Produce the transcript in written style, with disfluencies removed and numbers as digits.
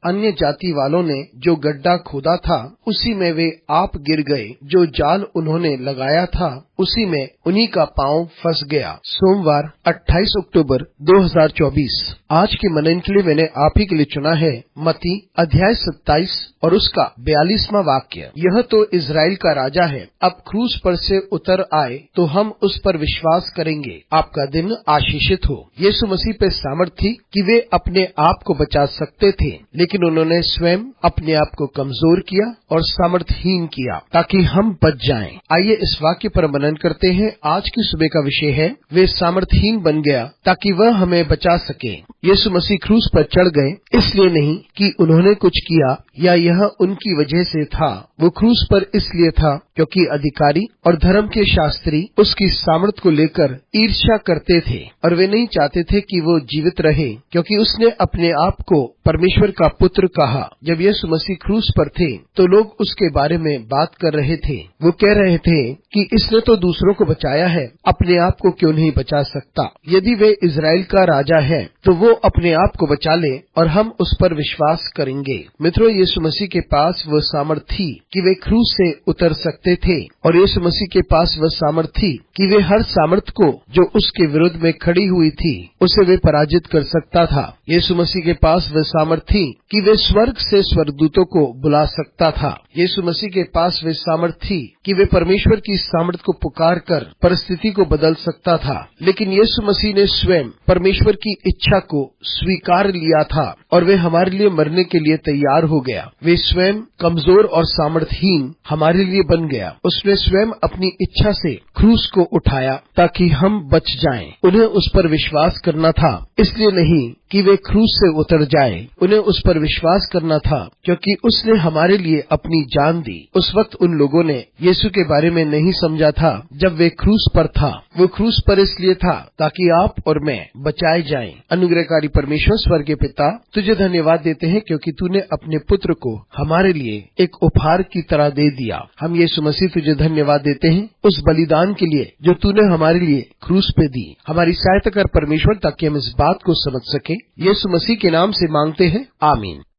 अन्य जाति वालों ने जो गड्ढा खोदा था उसी में वे आप गिर गए, जो जाल उन्होंने लगाया था उसी में उन्हीं का पांव फंस गया। सोमवार 28 अक्टूबर 2024। आज के मनन के लिए मैंने आप ही के लिए चुना है मत्ती अध्याय 27 और उसका 42वां वाक्य। यह तो इजराइल का राजा है, अब क्रूस पर से उतर आए तो हम उस पर विश्वास करेंगे। आपका दिन आशीषित हो। यीशु मसीह पे सामर्थ थी कि वे अपने आप को बचा सकते थे, लेकिन उन्होंने स्वयं अपने आप को कमजोर किया और सामर्थहीन किया ताकि हम बच जाएं। आइए इस वाक्य पर मनन करते हैं। आज की सुबह का विषय है वे सामर्थहीन बन गया ताकि वह हमें बचा सके। यीशु मसीह क्रूस पर चढ़ गए इसलिए नहीं कि उन्होंने कुछ किया या यह उनकी वजह से था। वो क्रूस पर इसलिए था क्योंकि अधिकारी और धर्म के शास्त्री उसकी सामर्थ को लेकर ईर्ष्या करते थे और वे नहीं चाहते थे कि वो जीवित रहे, क्योंकि उसने अपने आप को परमेश्वर का पुत्र कहा। जब यीशु मसीह क्रूस पर थे तो लोग उसके बारे में बात कर रहे थे। वो कह रहे थे कि इसने तो दूसरों को बचाया है, अपने आप को क्यों नहीं बचा सकता। यदि वे इजराइल का राजा है तो वो अपने आप को बचा ले और हम उस पर विश्वास करेंगे। मित्रों, यीशु मसीह के पास वो सामर्थ थी कि वे क्रूस से उतर सकते थे और यीशु मसीह के पास वह सामर्थ थी कि वे हर सामर्थ को जो उसके विरुद्ध में खड़ी हुई थी उसे वे पराजित कर सकता था। यीशु मसीह के पास वह सामर्थ थी कि वे स्वर्ग से स्वर्गदूतों को बुला सकता था। यीशु मसीह के पास वे सामर्थ थी कि वे परमेश्वर की सामर्थ को पुकार कर परिस्थिति को बदल सकता था। लेकिन यीशु मसीह ने स्वयं परमेश्वर की इच्छा को स्वीकार लिया था और वे हमारे लिए मरने के लिए तैयार हो गया। वे स्वयं कमजोर और सामर्थहीन हमारे लिए बन गया। उसने स्वयं अपनी इच्छा से क्रूस को उठाया ताकि हम बच जाएं। उन्हें उस पर विश्वास करना था, इसलिए नहीं कि वे क्रूस से उतर जाएं। उन्हें उस पर विश्वास करना था क्योंकि उसने हमारे लिए अपनी जान दी। उस वक्त उन लोगों ने यीशु के बारे में नहीं समझा था जब वे क्रूस पर था। वो क्रूस पर इसलिए था ताकि आप और मैं बचाए जाएं। अनुग्रहकारी परमेश्वर स्वर्गीय पिता, तुझे धन्यवाद देते हैं क्योंकि तूने अपने पुत्र को हमारे लिए एक उपहार की तरह दे दिया। हम यीशु मसीह तुझे धन्यवाद देते हैं उस बलिदान के लिए जो तूने हमारे लिए क्रूस पे दी। हमारी सहायता कर परमेश्वर ताकि हम इस बात को समझ सके। यीशु मसीह के नाम से मांगते हैं, आमीन।